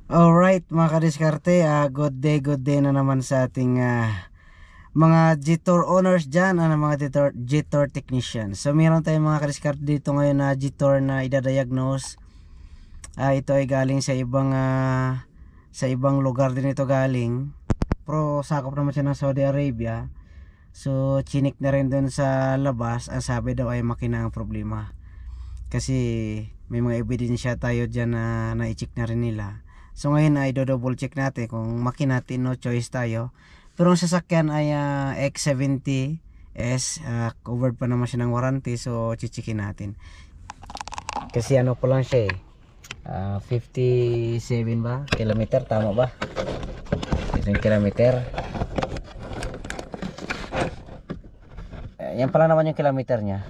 Alright mga kadiskarte, good day na naman sa ating mga G-Tour owners dyan, mga G-Tour technicians. So meron tayong mga kadiskarte dito ngayon na G-Tour na idadiagnose. Ito ay galing sa ibang lugar din ito galing. Pero sakop naman siya ng Saudi Arabia. So chinik na rin dun sa labas, ang sabi daw ay makina ang problema. Kasi may mga ebidensya tayo dyan na na-check na rin nila. So ngayon ay double check natin kung makina natin, no choice tayo. Pero ang sasakyan ay X70S, covered pa naman siya ng warranty, so chichikin natin. Kasi ano pa lang siya 57 ba? Kilometer, tama ba? 7 kilometer. Yan pala naman yung kilometer niya.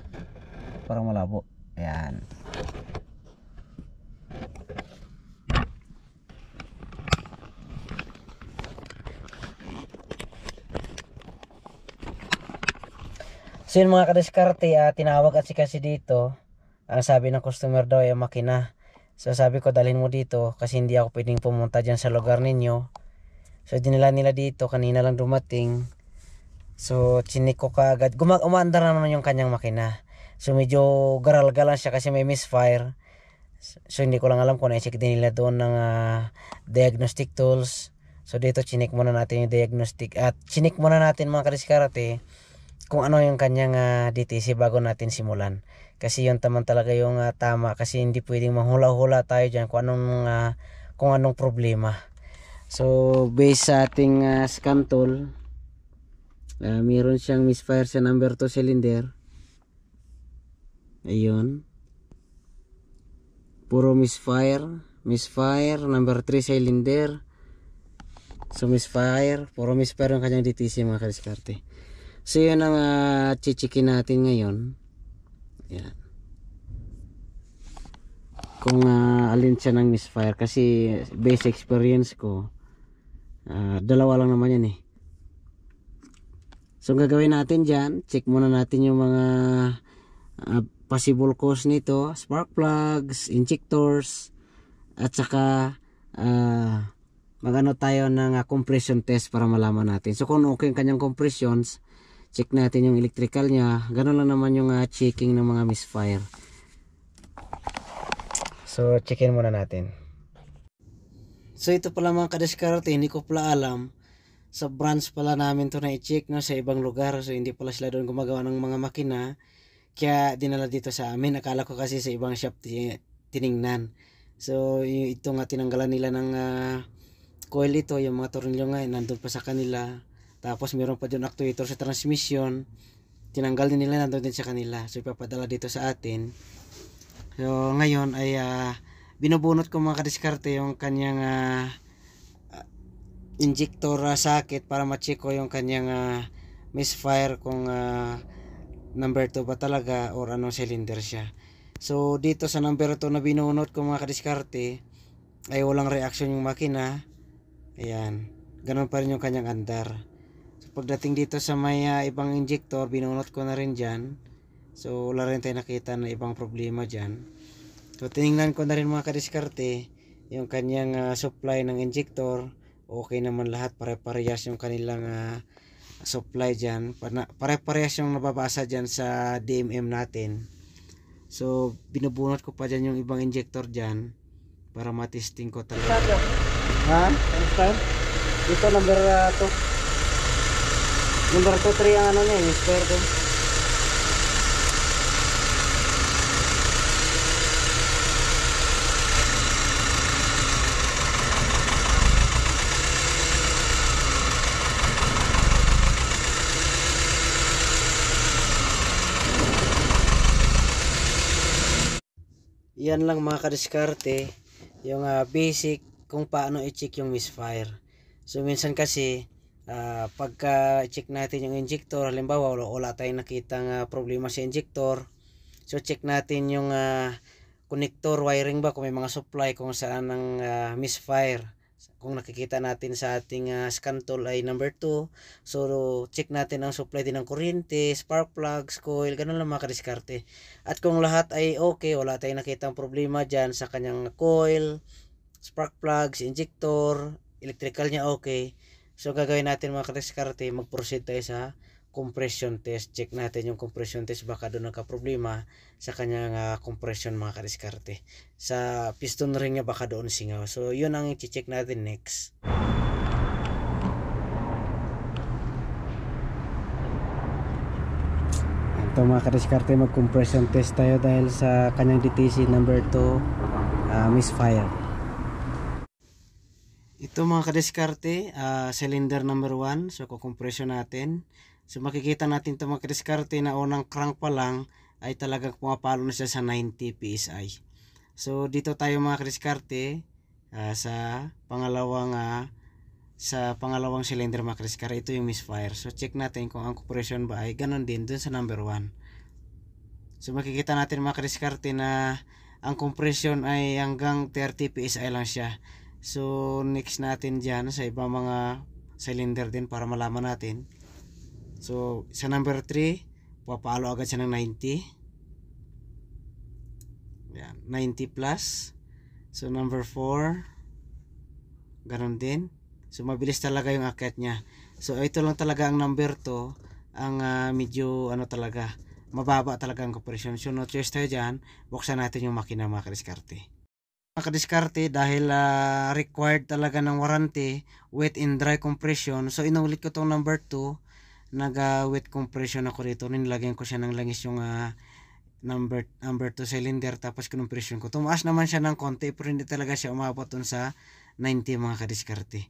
Parang malabo. Ayan. So yun mga kadiskarte, tinawag at kasi dito. Ang sabi ng customer daw ay makina. So sabi ko dalhin mo dito kasi hindi ako pwedeng pumunta dyan sa lugar ninyo. So dinala nila dito, kanina lang dumating. So chinik ko kaagad. Umaandar naman yung kanyang makina. So medyo garal-galan siya kasi may misfire. So hindi ko lang alam kung na-check din nila doon ng diagnostic tools. So dito chinik muna natin yung diagnostic. At chinik muna natin mga kadiskarte kung ano yung kanyang DTC bago natin simulan. Kasi yun taman talaga yung tama. Kasi hindi pwedeng manghula-hula tayo dyan kung anong problema. So based sa ating scan tool, mayroon siyang misfire sa number 2 cylinder. Ayun. Puro misfire. Misfire, number 3 cylinder. So misfire, puro misfire yung kanyang DTC mga kadiskarte. So yun ang chichikin natin ngayon. Yan. Kung alin siya ng misfire. Kasi base experience ko, dalawa lang naman yan So ang gagawin natin dyan, check muna natin yung mga possible cause nito. Spark plugs, injectors, at saka magano tayo ng compression test para malaman natin. So kung okay yung kanyang compressions, check natin yung electrical niya. Ganun lang naman yung checking ng mga misfire. So checkin muna natin. So ito pala mga kadiskarte, hindi ko pala alam. Sa branch pala namin to na i-check, no, sa ibang lugar. So hindi pala sila doon gumagawa ng mga makina. Kaya dinala dito sa amin. Akala ko kasi sa ibang shop tiningnan. So ito nga tinanggalan nila ng coil ito. Yung mga tornilyo nga nandun pa sa kanila. Tapos meron pa dyan actuator sa transmission. Tinanggal din nila, nandun din sa kanila. So ipapadala dito sa atin. So ngayon ay binubunot ko mga kadiskarte yung kanyang injector socket para ma-check ko yung kanyang misfire kung number 2 ba talaga or anong cylinder siya. So dito sa number 2 na binunot ko mga kadiskarte ay walang reaction yung makina. Ayan. Ganun pa rin yung kanyang andar. Pagdating dito sa may ibang injector, binunot ko na rin dyan. So wala rin tayo nakita na ibang problema dyan. So tinignan ko na rin mga kadiskarte yung kanyang supply ng injector. Okay naman lahat, pare-parehas yung kanilang supply dyan. Pare-parehas yung nababasa dyan sa DMM natin. So binubunot ko pa dyan yung ibang injector dyan para matesting ko talaga. Ha? Dito number 2. Number 2, 3 ang ano niya, yung spare ko. Yan lang mga kadiskarte, yung basic kung paano i-check yung misfire. So minsan kasi pagka check natin yung injector, halimbawa wala tayong nakitang problema sa injector, so check natin yung connector wiring ba, kung may mga supply kung saan ang misfire. Kung nakikita natin sa ating scan tool ay number 2, so check natin ang supply din ng kuryente, spark plugs, coil, ganun lang mga kadiskarte. At kung lahat ay okay, wala tayong nakitang problema dyan sa kanyang coil, spark plugs, injector, electrical niya okay. So gagawin natin mga kadiskarte, mag-proceed tayo sa compression test. Check natin yung compression test, baka doon nagka-problema sa kanyang compression mga kadiskarte. Sa piston ring niya baka doon singaw. So yun ang i-check natin next. Ito mga kadiskarte, mag-compression test tayo dahil sa kanyang DTC number 2 misfire. Ito mga kadiskarte, cylinder number 1. So kukompresyon natin. So makikita natin ito mga kadiskarte na unang crank pa lang ay talagang pumapalo na siya sa 90 PSI. So dito tayo mga kadiskarte sa pangalawang cylinder mga kadiskarte. Ito yung misfire. So check natin kung ang compression ba ay ganon din dun sa number 1. So makikita natin mga kadiskarte na ang compression ay hanggang 30 PSI lang siya. So next natin dyan sa ibang mga cylinder din para malaman natin. So sa number 3 papalo agad siya ng 90. Yan, 90 plus. So number 4 ganon din. So mabilis talaga yung akyat niya. So ito lang talaga ang number 2 ang medyo talaga mababa talaga ang compression. So no choice tayo dyan, buksan natin yung makina mga kadiskarte. Makadiskarte dahil required talaga ng warranty wet and dry compression. So inulit ko tong number 2, nag wet compression ako dito. Nilagyan ko siya ng langis yung number 2 cylinder, tapos compression ko. Tumaas naman siya ng konti pero hindi talaga siya umabot dun sa 90 mga kadiskarte.